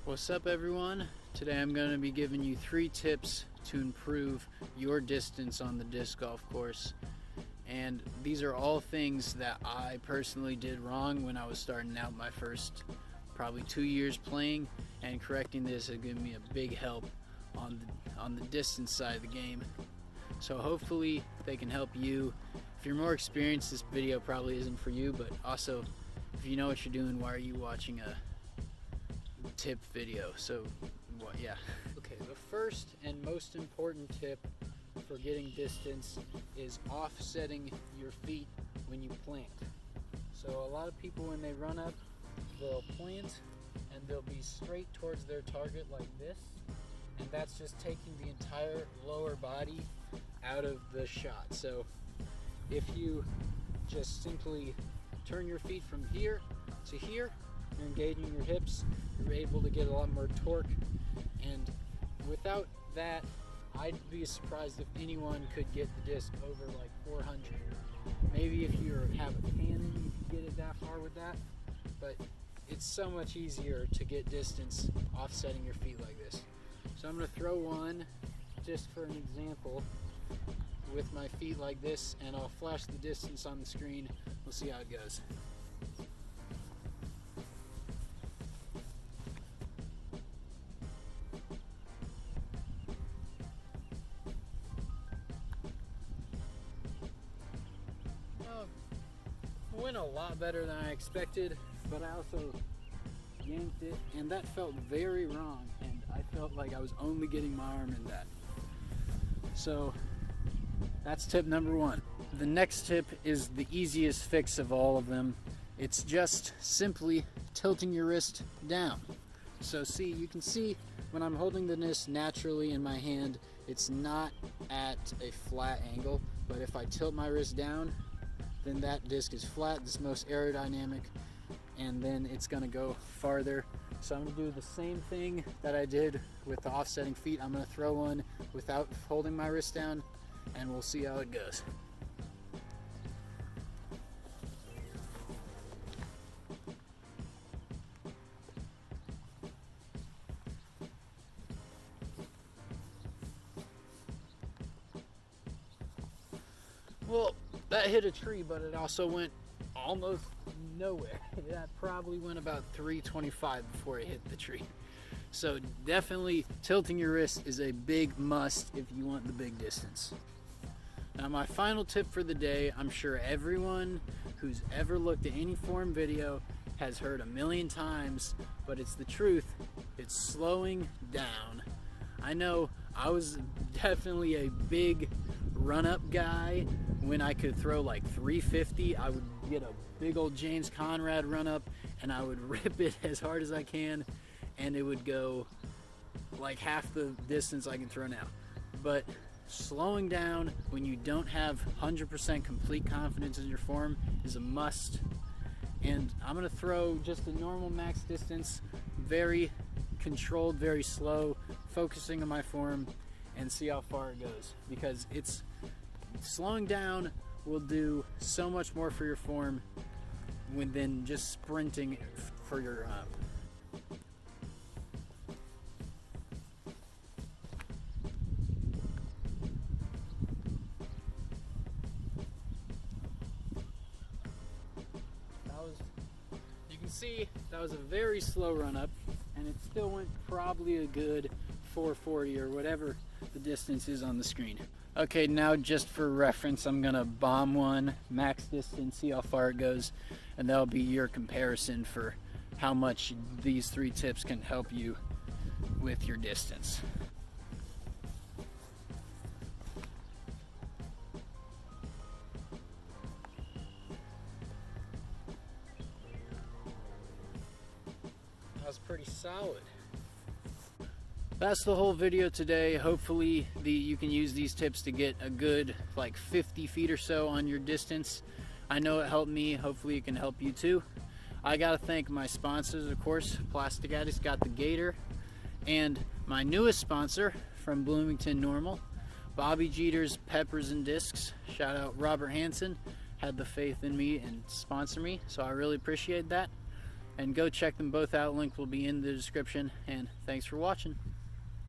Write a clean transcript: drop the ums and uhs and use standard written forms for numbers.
What's up, everyone? Today I'm going to be giving you 3 tips to improve your distance on the disc golf course. And these are all things that I personally did wrong when I was starting out my first probably 2 years playing, and correcting this has given me a big help on the distance side of the game. So hopefully they can help you. If you're more experienced, this video probably isn't for you, but also if you know what you're doing, why are you watching a tip video? So yeah. Okay, the first and most important tip for getting distance is offsetting your feet when you plant. So a lot of people, when they run up, they'll plant and they'll be straight towards their target like this, and that's just taking the entire lower body out of the shot. So if you just simply turn your feet from here to here, you're engaging your hips, you're able to get a lot more torque. And without that, I'd be surprised if anyone could get the disc over like 400. Maybe if you have a cannon, you could get it that far with that, but it's so much easier to get distance offsetting your feet like this. So I'm going to throw one just for an example with my feet like this, and I'll flash the distance on the screen. We'll see how it goes. Went a lot better than I expected, but I also yanked it, and that felt very wrong, and I felt like I was only getting my arm in that. So that's tip number 1. The next tip is the easiest fix of all of them. It's just simply tilting your wrist down. So see, you can see when I'm holding the disc naturally in my hand, it's not at a flat angle, but if I tilt my wrist down, then that disc is flat, it's most aerodynamic, and then it's gonna go farther. So I'm gonna do the same thing that I did with the offsetting feet. I'm gonna throw one without holding my wrist down, and we'll see how it goes. Well, that hit a tree, but it also went almost nowhere. That probably went about 325 before it hit the tree. So definitely tilting your wrist is a big must if you want the big distance. Now my final tip for the day, I'm sure everyone who's ever looked at any form video has heard a million times, but it's the truth. It's slowing down. I know I was definitely a big run-up guy. When I could throw like 350, I would get a big old James Conrad run-up, and I would rip it as hard as I can, and it would go like half the distance I can throw now. But slowing down when you don't have 100% complete confidence in your form is a must. And I'm gonna throw just a normal max distance, very controlled, very slow, focusing on my form, and see how far it goes, because it's slowing down will do so much more for your form than just sprinting for your you can see that was a very slow run up, and it still went probably a good 440 or whatever the distance is on the screen. Okay, now just for reference, I'm gonna bomb one, max distance, see how far it goes, and that'll be your comparison for how much these 3 tips can help you with your distance. That was pretty solid. That's the whole video today. Hopefully you can use these tips to get a good like 50 feet or so on your distance. I know it helped me. Hopefully it can help you too. I gotta thank my sponsors, of course. Plastic Addicts got the Gator, and my newest sponsor from Bloomington Normal, Bobby Jeter's Peppers and Discs. Shout out Robert Hansen, had the faith in me and sponsor me, so I really appreciate that. and go check them both out. Link will be in the description, and thanks for watching.